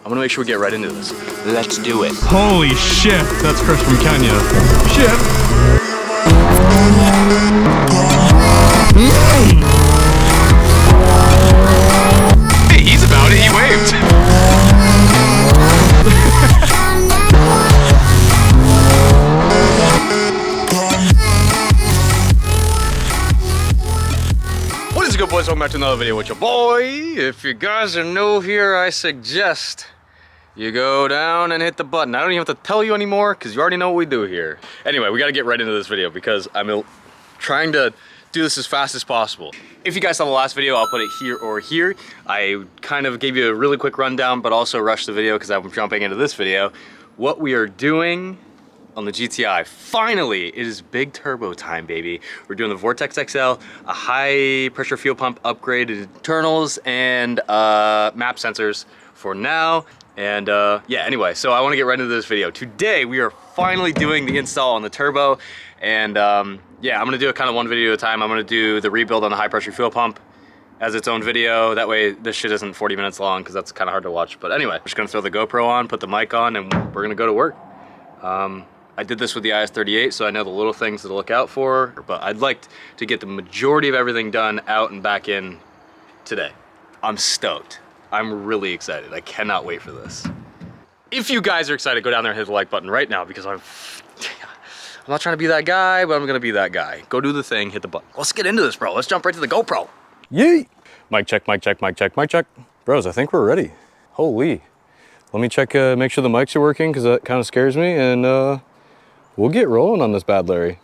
I'm gonna make sure we get right into this. Let's do it. Holy shit, that's Chris from Kenya. Shit. Hey, he's about it, he waved. What is good, boys? Welcome back to another video with your boy. If you guys are new here, I suggest you go down and hit the button. I don't even have to tell you anymore because you already know what we do here. Anyway, we got to get right into this video because I'm trying to do this as fast as possible. If you guys saw the last video, I'll put it here or here. I kind of gave you a really quick rundown, but also rushed the video because I'm jumping into this video. What we are doing on the GTI. Finally, it is big turbo time, baby. We're doing the Vortex XL, a high pressure fuel pump upgraded internals, and MAP sensors for now. And yeah, anyway, so I want to get right into this video. Today, we are finally doing the install on the turbo. And yeah, I'm gonna do it kind of one video at a time. I'm gonna do the rebuild on the high pressure fuel pump as its own video. That way this shit isn't 40 minutes long because that's kind of hard to watch. But anyway, I'm just gonna throw the GoPro on, put the mic on, and we're gonna go to work. I did this with the IS-38, so I know the little things to look out for, but I'd like to get the majority of everything done out and back in today. I'm stoked. I'm really excited. I cannot wait for this. If you guys are excited, go down there and hit the like button right now because I'm not trying to be that guy, but I'm gonna be that guy. Go do the thing, hit the button. Let's get into this, bro. Let's jump right to the GoPro. Yay! Mic check, mic check, mic check, mic check. Bros, I think we're ready. Holy. Let me check, make sure the mics are working because that kind of scares me, and we'll get rolling on this bad Larry.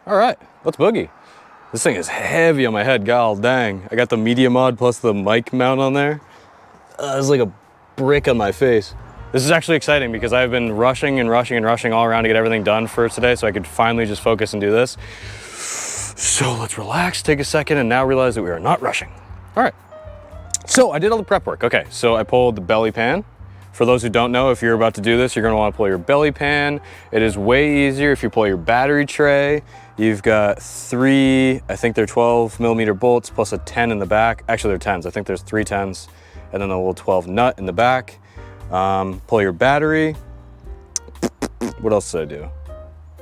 All right, let's boogie. This thing is heavy on my head, god dang. I got the media mod plus the mic mount on there. It's like a brick on my face. This is actually exciting because I've been rushing and rushing and rushing all around to get everything done for today so I could finally just focus and do this. So let's relax, take a second, and now realize that we are not rushing. All right, so I did all the prep work. Okay, so I pulled the belly pan. For those who don't know, if you're about to do this, you're gonna wanna pull your belly pan. It is way easier if you pull your battery tray. You've got three, I think they're 12mm bolts plus a 10 in the back. Actually, they're 10s. I think there's 3 10s and then a little 12 nut in the back. Pull your battery. What else did I do?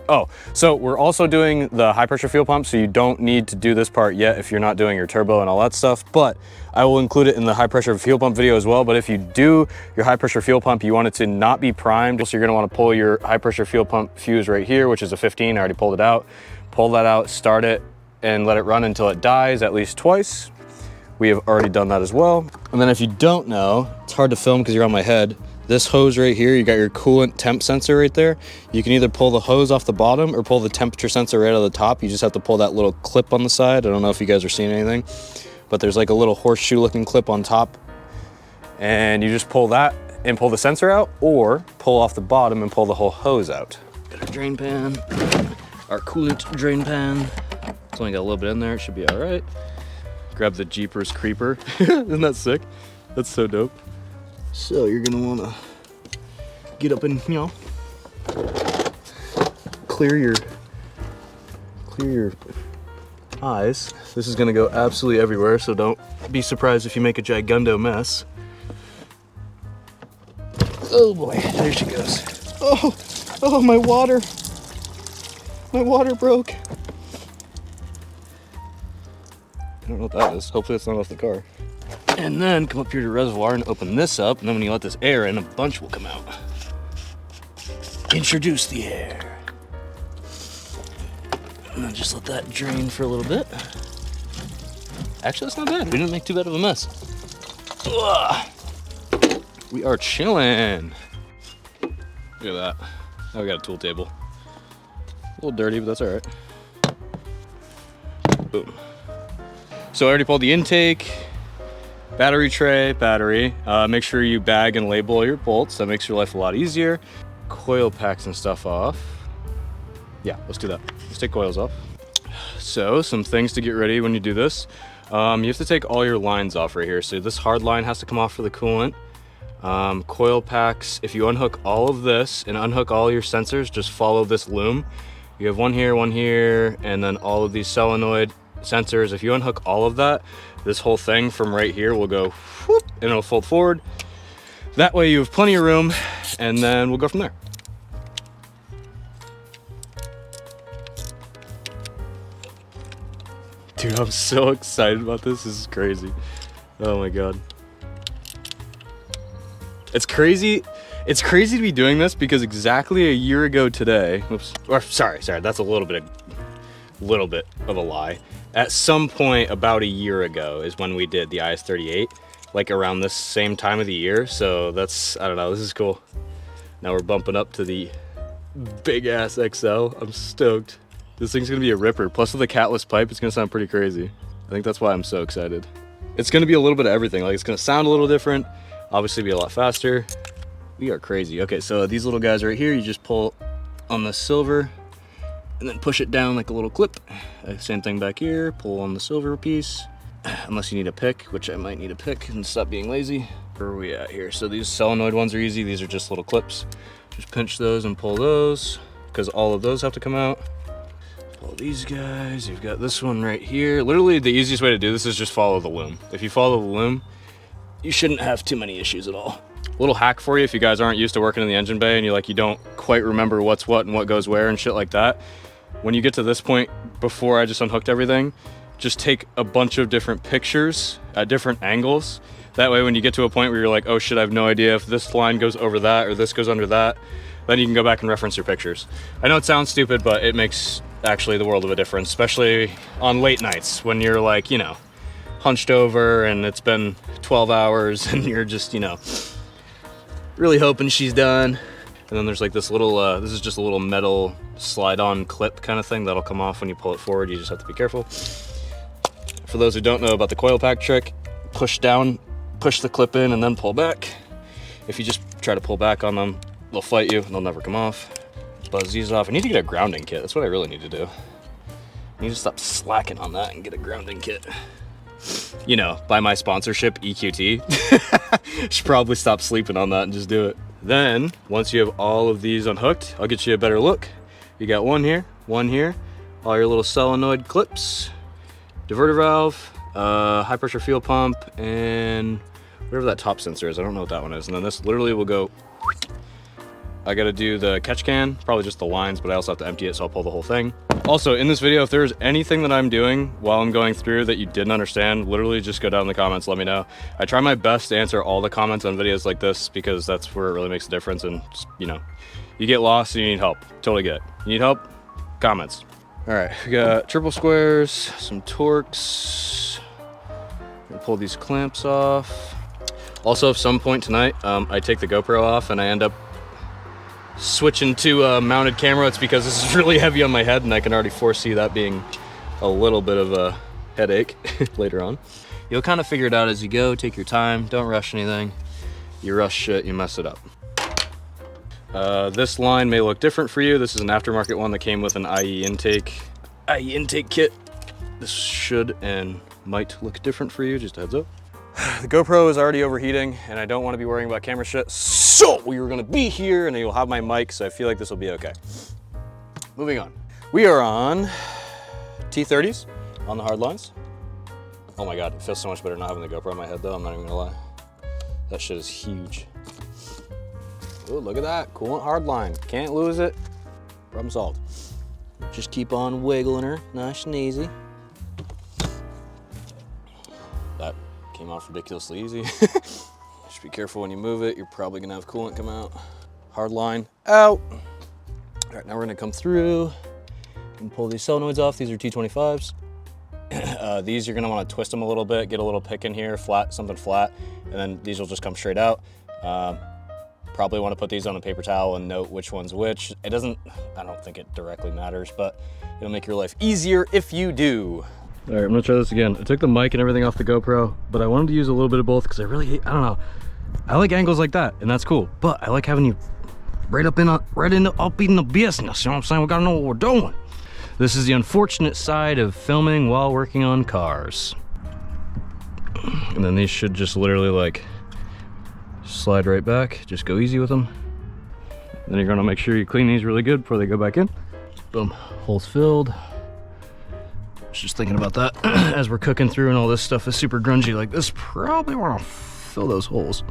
Oh, so we're also doing the high pressure fuel pump, so you don't need to do this part yet if you're not doing your turbo and all that stuff, but I will include it in the high pressure fuel pump video as well. But if you do your high pressure fuel pump, you want it to not be primed, so you're gonna wanna pull your high pressure fuel pump fuse right here, which is a 15, I already pulled it out. Pull that out, start it, and let it run until it dies at least twice. We have already done that as well. And then if you don't know, it's hard to film because you're on my head. This hose right here, you got your coolant temp sensor right there. You can either pull the hose off the bottom or pull the temperature sensor right out of the top. You just have to pull that little clip on the side. I don't know if you guys are seeing anything, but there's like a little horseshoe looking clip on top. And you just pull that and pull the sensor out, or pull off the bottom and pull the whole hose out. Got our drain pan, our coolant drain pan. It's only got a little bit in there, it should be all right. Grab the Jeepers Creeper. Isn't that sick? That's so dope. So you're gonna wanna get up and, you know, clear your eyes. This is gonna go absolutely everywhere, so don't be surprised if you make a gigundo mess. Oh boy, there she goes. Oh, my water broke. I don't know what that is. Hopefully it's not off the car. And then come up here to the reservoir and open this up, and then when you let this air in, a bunch will come out. Introduce the air. And then just let that drain for a little bit. Actually, that's not bad. We didn't make too bad of a mess. Ugh. We are chilling. Look at that. Now we got a tool table. A little dirty, but that's all right. Boom. So I already pulled the intake. Battery tray, battery. Make sure you bag and label all your bolts. That makes your life a lot easier. Coil packs and stuff off. Yeah, let's do that. Let's take coils off. So, some things to get ready when you do this. You have to take all your lines off right here. So this hard line has to come off for the coolant. Coil packs, if you unhook all of this and unhook all your sensors, just follow this loom. You have one here, and then all of these solenoid sensors. If you unhook all of that, this whole thing from right here will go whoop, and it'll fold forward. That way you have plenty of room, and then we'll go from there. Dude, I'm so excited about this. This is crazy. Oh my God. It's crazy. It's crazy to be doing this because exactly a year ago today, oops, or sorry, that's a little bit of a lie. At some point about a year ago is when we did the IS38, like around this same time of the year. So that's, I don't know, this is cool. Now we're bumping up to the big ass XL. I'm stoked. This thing's gonna be a ripper. Plus with the catless pipe, it's gonna sound pretty crazy. I think that's why I'm so excited. It's gonna be a little bit of everything. Like it's gonna sound a little different, obviously be a lot faster. We are crazy. Okay, so these little guys right here, you just pull on the silver and then push it down like a little clip. Same thing back here, pull on the silver piece. Unless you need a pick, which I might need a pick and stop being lazy. Where are we at here? So these solenoid ones are easy. These are just little clips. Just pinch those and pull those because all of those have to come out. Pull these guys. You've got this one right here. Literally the easiest way to do this is just follow the loom. If you follow the loom, you shouldn't have too many issues at all. Little hack for you if you guys aren't used to working in the engine bay and you don't quite remember what's what and what goes where and shit like that. When you get to this point, before I just unhooked everything, just take a bunch of different pictures at different angles. That way when you get to a point where you're like, oh shit, I have no idea if this line goes over that or this goes under that, then you can go back and reference your pictures. I know it sounds stupid, but it makes actually the world of a difference, especially on late nights when you're like, hunched over and it's been 12 hours and you're just, really hoping she's done. And then there's like this little, this is just a little metal slide-on clip kind of thing that'll come off when you pull it forward. You just have to be careful. For those who don't know about the coil pack trick, push down, push the clip in and then pull back. If you just try to pull back on them, they'll fight you and they'll never come off. Buzz these off. I need to get a grounding kit. That's what I really need to do. I need to stop slacking on that and get a grounding kit. By my sponsorship, EQT. Should probably stop sleeping on that and just do it. Then, once you have all of these unhooked, I'll get you a better look. You got one here, all your little solenoid clips, diverter valve, high pressure fuel pump, and whatever that top sensor is. I don't know what that one is. And then this literally will go. I gotta do the catch can, probably just the lines, but I also have to empty it, so I'll pull the whole thing. Also, in this video, if there's anything that I'm doing while I'm going through that you didn't understand, literally just go down in the comments, let me know. I try my best to answer all the comments on videos like this because that's where it really makes a difference. And just, you get lost and you need help. Totally get it. You need help? Comments. All right, we got triple squares, some Torx. Gonna pull these clamps off. Also, at some point tonight, I take the GoPro off and I end up switching to a mounted camera. It's because this is really heavy on my head and I can already foresee that being a little bit of a headache later on. You'll kind of figure it out as you go. Take your time, don't rush anything. You rush shit, you mess it up. This line may look different for you. This is an aftermarket one that came with an IE intake kit. This should and might look different for you, just a heads up. The GoPro is already overheating and I don't want to be worrying about camera shit. So we were gonna be here and you'll have my mic, so I feel like this will be okay. Moving on. We are on T30s on the hard lines. Oh my God, it feels so much better not having the GoPro on my head though, I'm not even gonna lie. That shit is huge. Oh, look at that, coolant hard line. Can't lose it. Problem solved. Just keep on wiggling her, nice and easy. That came off ridiculously easy. Just be careful when you move it. You're probably gonna have coolant come out. Hard line out. All right, now we're gonna come through and pull these solenoids off. These are T25s. These you're gonna wanna twist them a little bit, get a little pick in here, flat, something flat, and then these will just come straight out. Probably wanna put these on a paper towel and note which one's which. I don't think it directly matters, but it'll make your life easier if you do. All right, I'm gonna try this again. I took the mic and everything off the GoPro, but I wanted to use a little bit of both because I really hate, I don't know. I like angles like that, and that's cool, but I like having you up in the business, you know what I'm saying? We gotta know what we're doing. This is the unfortunate side of filming while working on cars. And then these should just literally like slide right back. Just go easy with them. Then you're gonna make sure you clean these really good before they go back in. Boom, holes filled. Just thinking about that as we're cooking through and all this stuff is super grungy like this, probably want to fill those holes.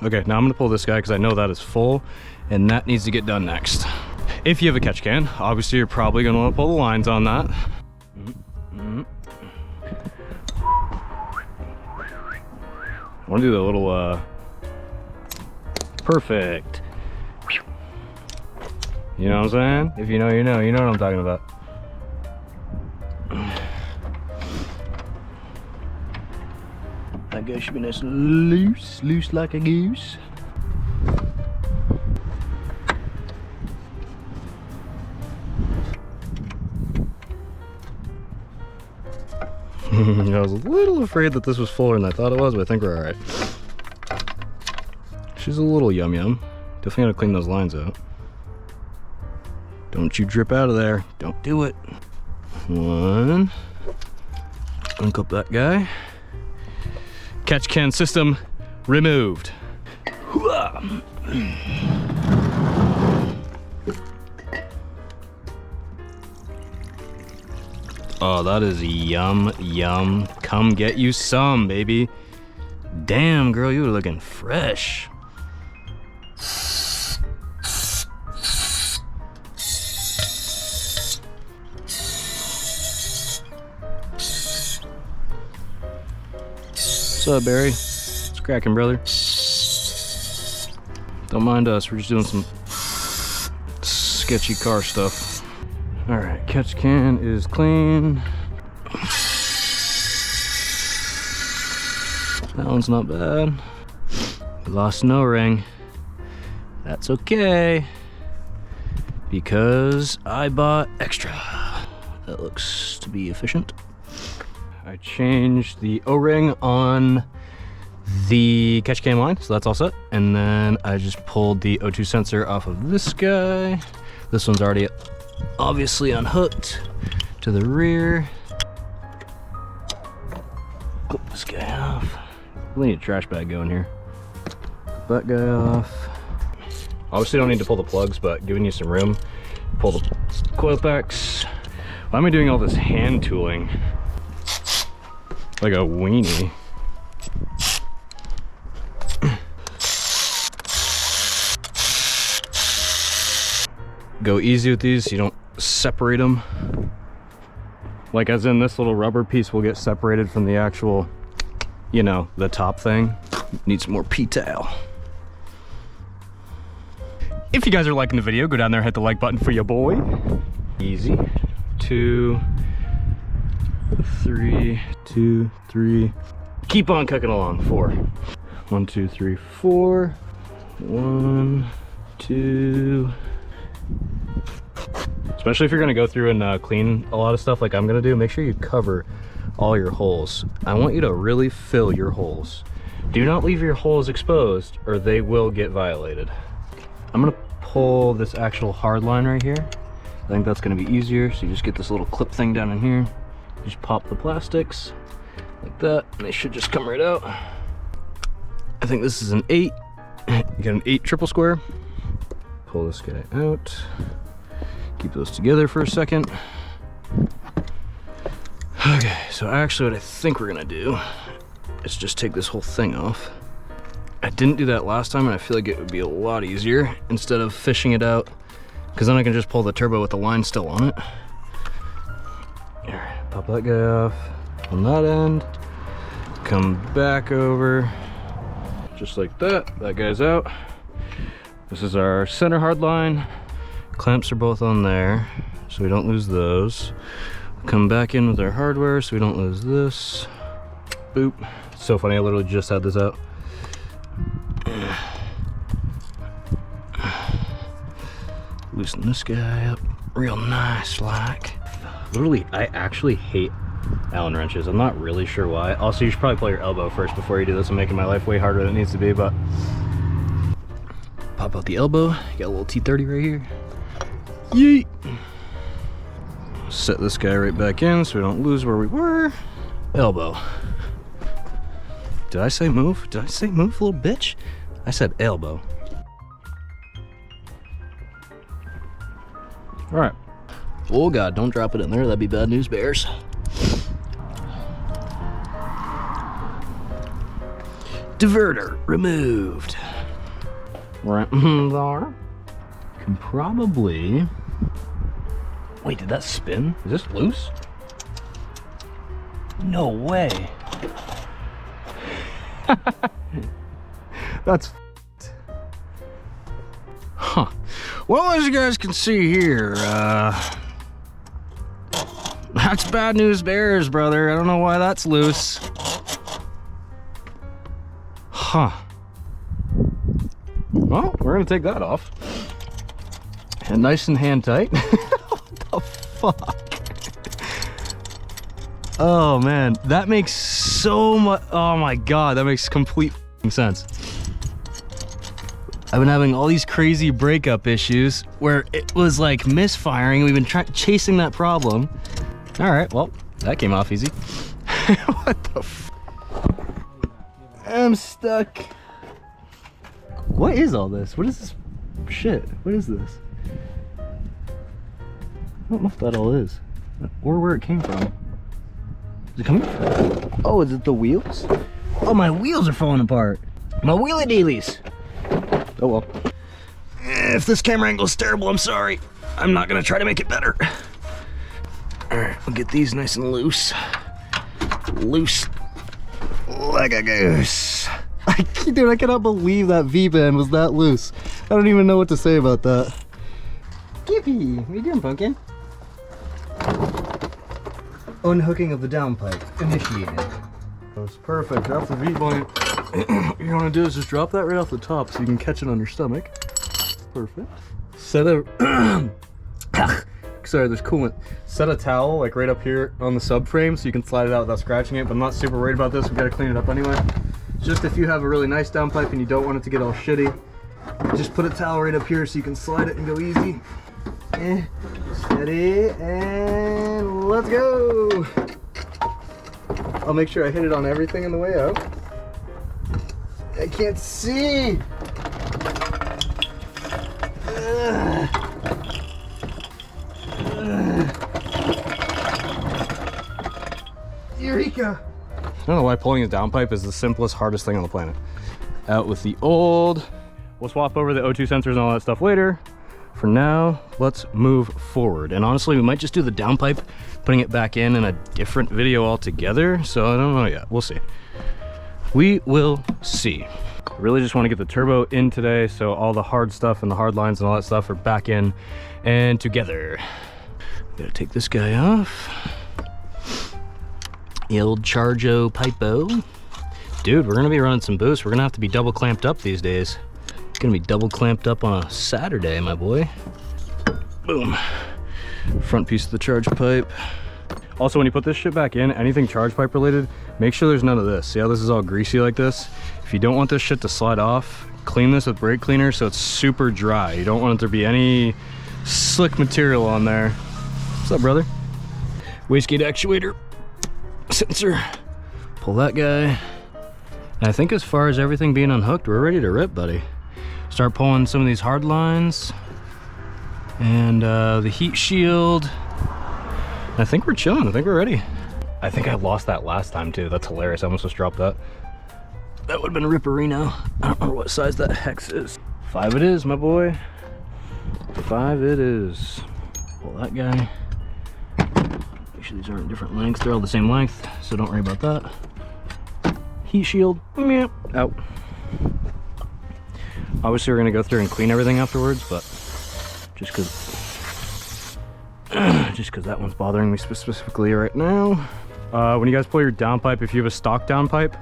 Okay, now I'm gonna pull this guy because I know that is full and that needs to get done next. If you have a catch can, obviously you're probably gonna wanna pull the lines on that. I wanna do the little, perfect. You know what I'm saying? If you know, you know. You know what I'm talking about. That guy should be nice and loose like a goose. I was a little afraid that this was fuller than I thought it was, but I think we're all right. She's a little yum. Definitely gotta clean those lines out. Don't you drip out of there. Don't do it. One. Uncup that guy. Catch can system removed. Oh, that is yum. Come get you some, baby. Damn, girl, you were looking fresh. What's up, Barry? It's cracking, brother. Don't mind us, we're just doing some sketchy car stuff. All right, catch can is clean. That one's not bad. We lost an O-ring. That's okay, because I bought extra. That looks to be efficient. I changed the O-ring on the catch can line, so that's all set. And then I just pulled the O2 sensor off of this guy. This one's already obviously unhooked to the rear. Clip this guy off. We need a trash bag going here. Clip that guy off. Obviously don't need to pull the plugs, but giving you some room. Pull the coil packs. Why am I doing all this hand tooling? Like a weenie. Go easy with these so you don't separate them. Like as in this little rubber piece will get separated from the actual, you know, the top thing. Need some more P-towel. If you guys are liking the video, go down there and hit the like button for your boy. Easy. 2, 3, 2, 3. Keep on cooking along. 4. 1, 2, 3, 4. 1, 2. Especially if you're gonna go through and clean a lot of stuff like I'm gonna do, make sure you cover all your holes. I want you to really fill your holes. Do not leave your holes exposed or they will get violated. I'm gonna pull this actual hard line right here. I think that's gonna be easier. So you just get this little clip thing down in here. You just pop the plastics like that, and they should just come right out. I think this is an 8. You got an 8 triple square. Pull this guy out. Keep those together for a second. Okay, so actually what I think we're gonna do is just take this whole thing off. I didn't do that last time and I feel like it would be a lot easier instead of fishing it out, because then I can just pull the turbo with the line still on it. All right, pop that guy off on that end. Come back over, just like that. That guy's out. This is our center hard line. Clamps are both on there, so we don't lose those. Come back in with our hardware so we don't lose this. Boop. It's so funny, I literally just had this out. Loosen this guy up real nice like. Literally, I actually hate Allen wrenches. I'm not really sure why. Also, you should probably pull your elbow first before you do this. I'm making my life way harder than it needs to be, but pop out the elbow. You got a little T30 right here. Yeet. Set this guy right back in so we don't lose where we were. Elbow. Did I say move? Did I say move, little bitch? I said elbow. All right. Oh God, don't drop it in there. That'd be bad news bears. diverter removed. Right there. Can probably... Wait, did that spin? Is this loose? No way. That's huh. Well, as you guys can see here, that's bad news bears, brother. I don't know why that's loose. Huh. Well, we're gonna take that off. And nice and hand tight. What the fuck? Oh man, that makes so much, oh my god, that makes complete sense. I've been having all these crazy breakup issues where it was like misfiring. We've been chasing that problem. All right, well, that came off easy. What the f? I'm stuck. What is all this? What is this shit? What is this? I don't know what that all is or where it came from. Is it coming? Oh, is it the wheels? Oh, my wheels are falling apart. My wheelie dealies. Oh well. If this camera angle is terrible, I'm sorry. I'm not gonna try to make it better. All right, we'll get these nice and loose. Loose like a goose. Dude, I cannot believe that V-band was that loose. I don't even know what to say about that. Gippy, what are you doing, pumpkin? Unhooking of the downpipe initiated. That's perfect. That's the V-point. What you want to do is just drop that right off the top so you can catch it on your stomach. Perfect. Set a sorry, there's coolant. Set a towel like right up here on the subframe so you can slide it out without scratching it. But I'm not super worried about this. We gotta clean it up anyway. Just if you have a really nice downpipe and you don't want it to get all shitty, just put a towel right up here so you can slide it and go easy. Steady, and let's go. I'll make sure I hit it on everything on the way out. I can't see. Eureka. I don't know why pulling a downpipe is the simplest, hardest thing on the planet. Out with the old. We'll swap over the O2 sensors and all that stuff later. For now, let's move forward. And honestly, we might just do the downpipe, putting it back in a different video altogether. So I don't know yet, we'll see. We will see. I really just want to get the turbo in today, so all the hard stuff and the hard lines and all that stuff are back in and together. Gotta take this guy off. The old Chargo Pipo. Dude, we're gonna be running some boosts. We're gonna have to be double clamped up these days. Gonna be double clamped up on a Saturday, my boy. Boom. Front piece of the charge pipe. Also, when you put this shit back in, anything charge pipe related, make sure there's none of this. See how this is all greasy like this? If you don't want this shit to slide off, clean this with brake cleaner so it's super dry. You don't want it to be any slick material on there. What's up, brother? Wastegate actuator, sensor. Pull that guy. And I think as far as everything being unhooked, we're ready to rip, buddy. Start pulling some of these hard lines and the heat shield. I think we're chilling. I think we're ready. I think I lost that last time too. That's hilarious. I almost just dropped that. That would have been Ripperino. I don't remember what size that hex is. 5 it is, my boy. 5 it is. Pull that guy. Make sure these aren't different lengths. They're all the same length, so don't worry about that. Heat shield. Meow. Out. Obviously, we're gonna go through and clean everything afterwards, but just because that one's bothering me specifically right now. When you guys pull your downpipe, if you have a stock downpipe,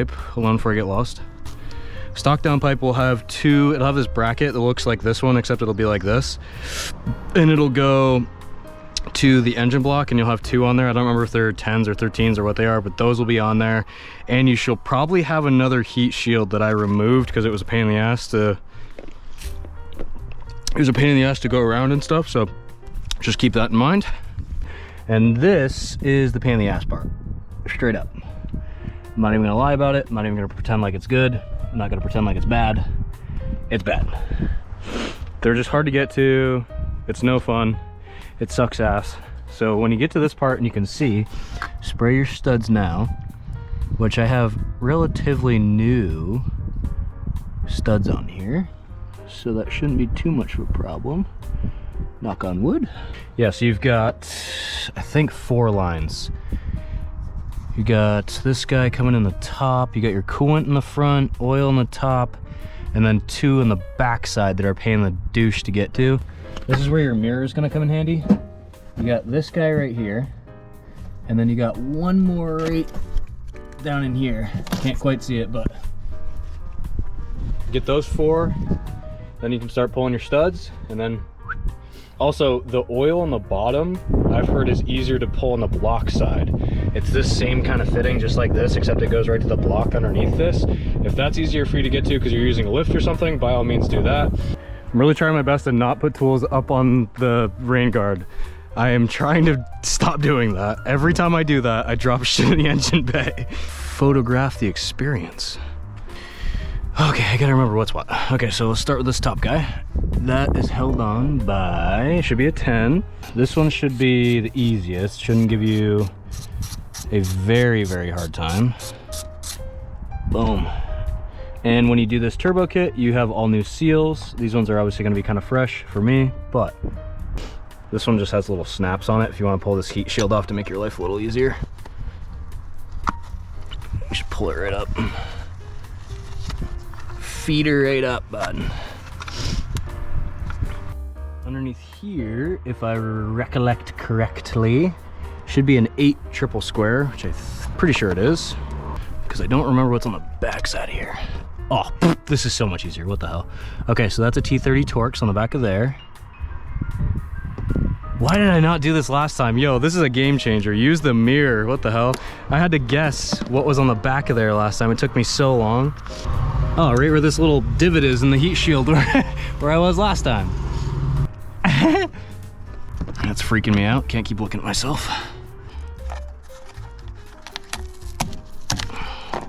hold on before I get lost. Stock downpipe will have it'll have this bracket that looks like this one, except it'll be like this. And it'll go to the engine block and you'll have 2 on there. I don't remember if they're 10s or 13s or what they are, but those will be on there. And you shall probably have another heat shield that I removed because it was a pain in the ass to go around and stuff, so just keep that in mind. And this is the pain in the ass part, straight up. I'm not even gonna lie about it. I'm not even gonna pretend like it's good. I'm not gonna pretend like it's bad. It's bad. They're just hard to get to. It's no fun. It sucks ass. So when you get to this part and you can see, spray your studs now. which I have relatively new studs on here, so that shouldn't be too much of a problem. Knock on wood. Yeah, so you've got, I think, 4 lines. You got this guy coming in the top, you got your coolant in the front, oil in the top, and then 2 in the back side that are paying the douche to get to. This is where your mirror is gonna come in handy. You got this guy right here, and then you got one more right down in here. Can't quite see it, but get those 4, then you can start pulling your studs, and then also the oil on the bottom I've heard is easier to pull on the block side. It's this same kind of fitting, just like this, except it goes right to the block underneath this. If that's easier for you to get to because you're using a lift or something, by all means do that. I'm really trying my best to not put tools up on the rain guard. I am trying to stop doing that. Every time I do that, I drop shit in the engine bay. Photograph the experience. Okay, I gotta remember what's what. Okay, so let's start with this top guy. That is held on by, should be a 10. This one should be the easiest. Shouldn't give you a very, very hard time. Boom. And when you do this turbo kit, you have all new seals. These ones are obviously gonna be kind of fresh for me, but this one just has little snaps on it if you wanna pull this heat shield off to make your life a little easier. You should pull it right up. Feed her right up, bud. Underneath here, if I recollect correctly, should be an 8 triple square, which I'm pretty sure it is, because I don't remember what's on the back side here. Oh, this is so much easier, what the hell. Okay, so that's a T30 Torx on the back of there. Why did I not do this last time? Yo, this is a game changer. Use the mirror, what the hell? I had to guess what was on the back of there last time. It took me so long. Oh, right where this little divot is in the heat shield where I was last time. That's freaking me out. Can't keep looking at myself.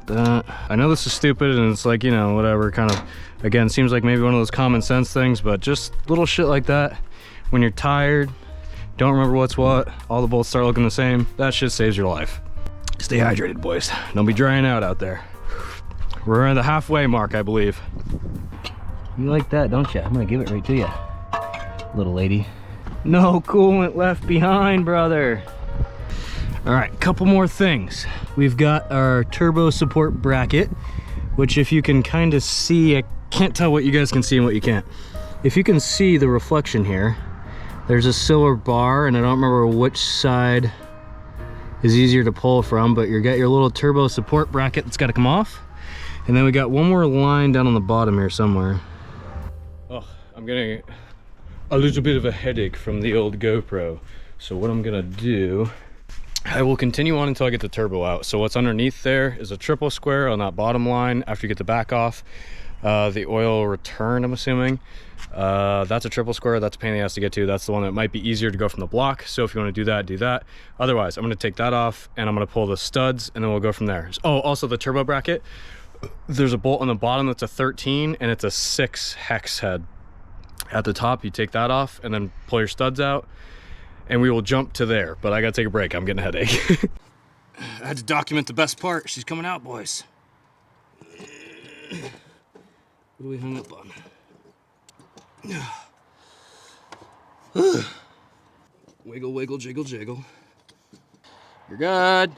I know this is stupid and it's like, you know, whatever, kind of, again, seems like maybe one of those common sense things, but just little shit like that. When you're tired, don't remember what's what, all the bolts start looking the same, that shit saves your life. Stay hydrated, boys. Don't be drying out there. We're at the halfway mark, I believe. You like that, don't you? I'm gonna give it right to you, little lady. No coolant left behind, brother. All right, couple more things. We've got our turbo support bracket, which if you can kind of see, I can't tell what you guys can see and what you can't. If you can see the reflection here, there's a silver bar, and I don't remember which side is easier to pull from, but you got your little turbo support bracket that's gotta come off. And then we got one more line down on the bottom here somewhere. Oh, I'm getting a little bit of a headache from the old GoPro. So what I'm gonna do, I will continue on until I get the turbo out. So what's underneath there is a triple square on that bottom line after you get the back off. The oil return, I'm assuming. That's a triple square, that's a pain in the ass to get to. That's the one that might be easier to go from the block. So if you wanna do that. Otherwise, I'm gonna take that off and I'm gonna pull the studs and then we'll go from there. Oh, also the turbo bracket. There's a bolt on the bottom that's a 13 and it's a 6 hex head. At the top, you take that off and then pull your studs out and we will jump to there. But I gotta take a break, I'm getting a headache. I had to document the best part. She's coming out, boys. What are we hung up on? Wiggle, wiggle, jiggle, jiggle. You're good.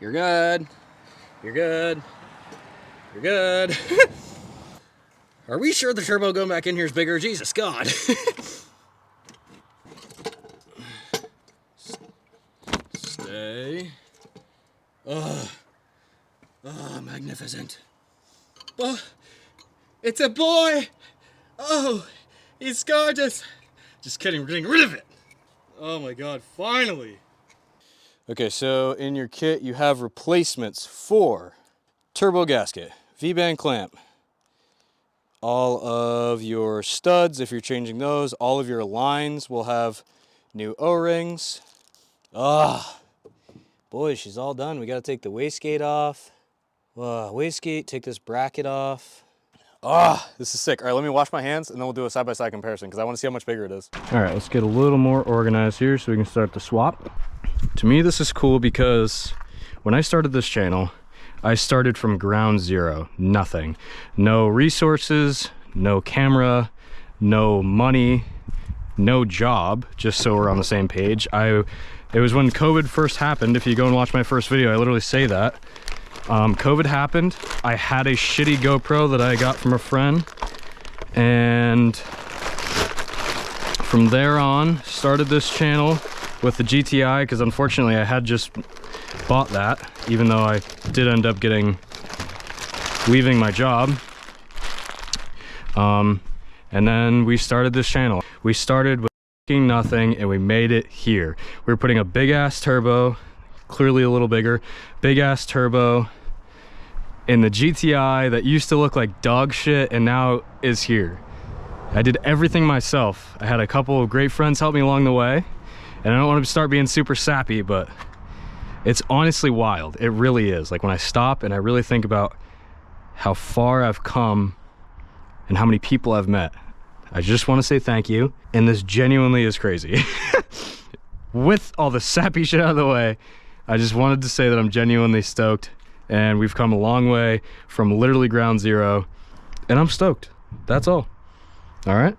You're good. You're good. You're good. Are we sure the turbo going back in here is bigger? Jesus God. Stay. Oh, magnificent. Oh, it's a boy. Oh, he's gorgeous. Just kidding, we're getting rid of it. Oh my God, finally. Okay, so in your kit, you have replacements for turbo gasket, V-band clamp, all of your studs, if you're changing those, all of your lines will have new O-rings. Ah, boy, she's all done. We gotta take the wastegate off. Wastegate, take this bracket off. Ah, this is sick. All right, let me wash my hands and then we'll do a side-by-side comparison because I want to see how much bigger it is. All right, let's get a little more organized here so we can start the swap. To me, this is cool because when I started this channel, I started from ground zero, nothing. No resources, no camera, no money, no job, just so we're on the same page. It was when COVID first happened. If you go and watch my first video, I literally say that. COVID happened. I had a shitty GoPro that I got from a friend, and from there on, started this channel with the GTI, because unfortunately I had just bought that, even though I did end up leaving my job. And then we started this channel. We started with nothing and we made it here. We were putting a big ass turbo, clearly a little bigger, big ass turbo in the GTI that used to look like dog shit and now is here. I did everything myself. I had a couple of great friends help me along the way, and I don't want to start being super sappy, but it's honestly wild. It really is. Like when I stop and I really think about how far I've come and how many people I've met, I just want to say thank you. And this genuinely is crazy. With all the sappy shit out of the way, I just wanted to say that I'm genuinely stoked, and we've come a long way from literally ground zero, and I'm stoked. That's all. All right.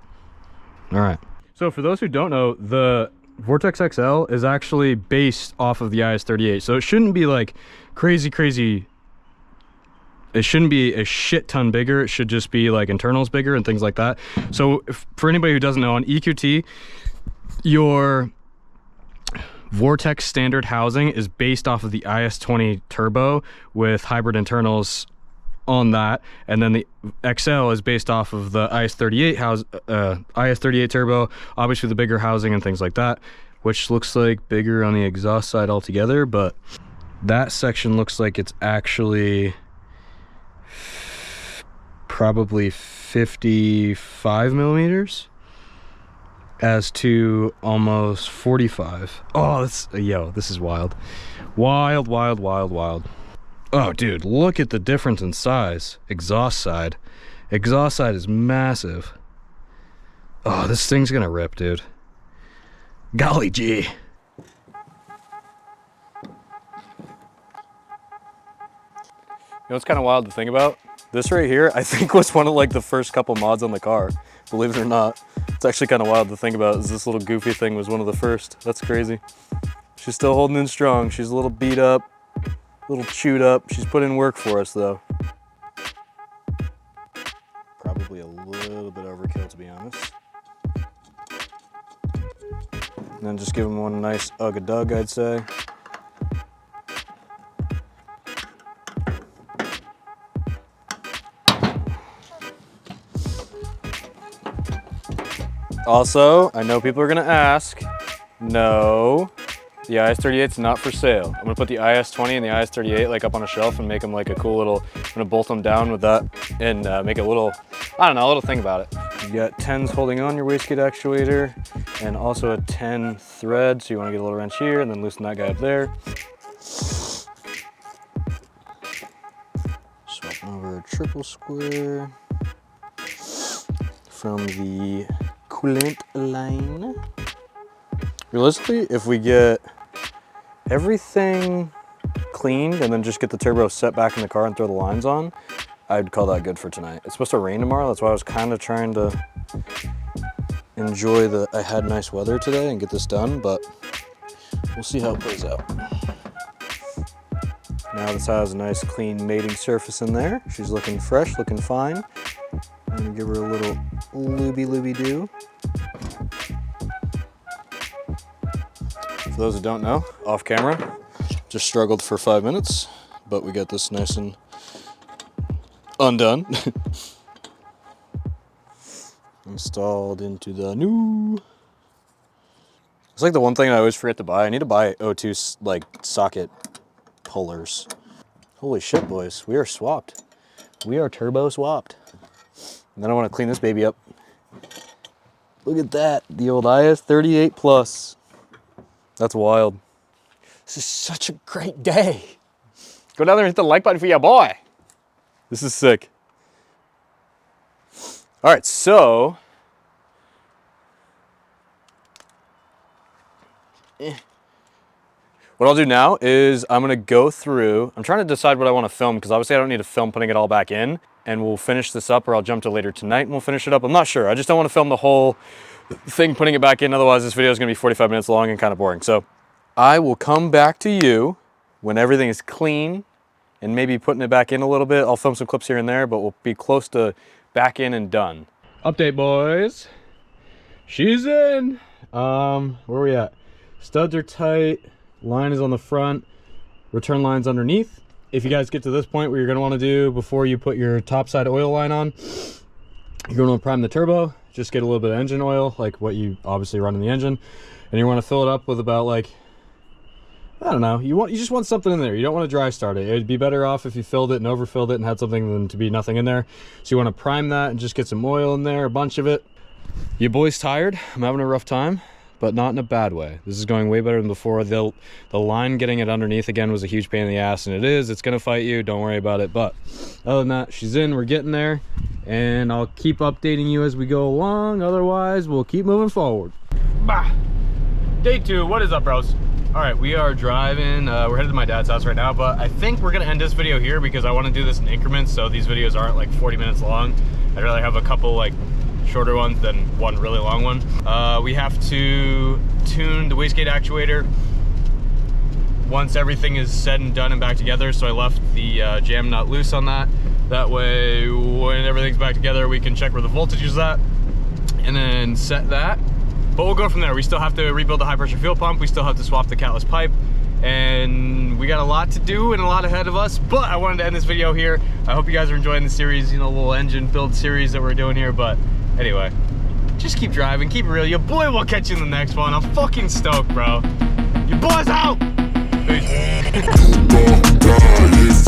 So for those who don't know, the Vortex XL is actually based off of the IS-38. So it shouldn't be like crazy. It shouldn't be a shit ton bigger. It should just be like internals bigger and things like that. So for anybody who doesn't know, on EQT, your Vortex standard housing is based off of the IS-20 Turbo with hybrid internals on that, and then the XL is based off of the IS-38 Turbo, obviously the bigger housing and things like that, which looks like bigger on the exhaust side altogether, but that section looks like it's actually probably 55 millimeters as to almost 45. Oh, this is wild. Wild. Oh, dude, look at the difference in size. Exhaust side is massive. Oh, this thing's gonna rip, dude. Golly gee. You know what's kind of wild to think about? This right here, I think, was one of like the first couple mods on the car. Believe it or not. It's actually kind of wild to think about, is this little goofy thing was one of the first. That's crazy. She's still holding in strong. She's a little beat up, a little chewed up. She's put in work for us though. Probably a little bit overkill, to be honest. And then just give him one nice ugga-dug, I'd say. Also, I know people are gonna ask, no, the IS-38's not for sale. I'm gonna put the IS-20 and the IS-38 like up on a shelf and make them like a cool little, I'm gonna bolt them down with that and make a little, I don't know, a little thing about it. You got 10s holding on your wastegate actuator and also a 10 thread, so you wanna get a little wrench here and then loosen that guy up there. Swapping over a triple square from the coolant line. Realistically, if we get everything cleaned and then just get the turbo set back in the car and throw the lines on, I'd call that good for tonight. It's supposed to rain tomorrow, that's why I was kind of trying to enjoy I had nice weather today and get this done, but we'll see how it plays out. Now this has a nice clean mating surface in there. She's looking fresh, looking fine. I'm gonna give her a little looby-looby-doo. For those who don't know, off camera, just struggled for 5 minutes, but we got this nice and undone. Installed into the new. It's like the one thing I always forget to buy. I need to buy O2 like socket pullers. Holy shit, boys, we are swapped. We are turbo swapped. And then I want to clean this baby up. Look at that, the old IS-38 Plus. That's wild. This is such a great day. Go down there and hit the like button for your boy. This is sick. All right, so. What I'll do now is I'm gonna go through, I'm trying to decide what I wanna film because obviously I don't need to film putting it all back in, and we'll finish this up, or I'll jump to later tonight and we'll finish it up. I'm not sure. I just don't wanna film the whole thing putting it back in, otherwise this video is gonna be 45 minutes long and kind of boring. So I will come back to you when everything is clean and maybe putting it back in a little bit. I'll film some clips here and there, but we'll be close to back in and done. Update, boys. She's in. Where are we at? Studs are tight. Line is on the front. Return line's underneath. If you guys get to this point, what you're gonna wanna do before you put your topside oil line on, you're gonna prime the turbo. Just get a little bit of engine oil, like what you obviously run in the engine. And you wanna fill it up with about like, I don't know, you just want something in there. You don't want to dry start it. It'd be better off if you filled it and overfilled it and had something than to be nothing in there. So you want to prime that and just get some oil in there, a bunch of it. You boys tired? I'm having a rough time, but not in a bad way. This is going way better than before. The line getting it underneath again was a huge pain in the ass, and it's gonna fight you, don't worry about it. But other than that, she's in, we're getting there, and I'll keep updating you as we go along. Otherwise, we'll keep moving forward. Bah! Day 2, what is up, bros? All right, we are driving, we're headed to my dad's house right now, but I think we're gonna end this video here because I wanna do this in increments, so these videos aren't like 40 minutes long. I'd rather have a couple like shorter ones than one really long one. We have to tune the wastegate actuator once everything is said and done and back together, so I left the jam nut loose on that. That way, when everything's back together, we can check where the voltage is at and then set that. But we'll go from there. We still have to rebuild the high pressure fuel pump. We still have to swap the catless pipe, and we got a lot to do and a lot ahead of us, but I wanted to end this video here. I hope you guys are enjoying the series, you know, little engine build series that we're doing here. But anyway, just keep driving, keep it real. Your boy will catch you in the next one. I'm fucking stoked, bro. Your boy's out. Peace.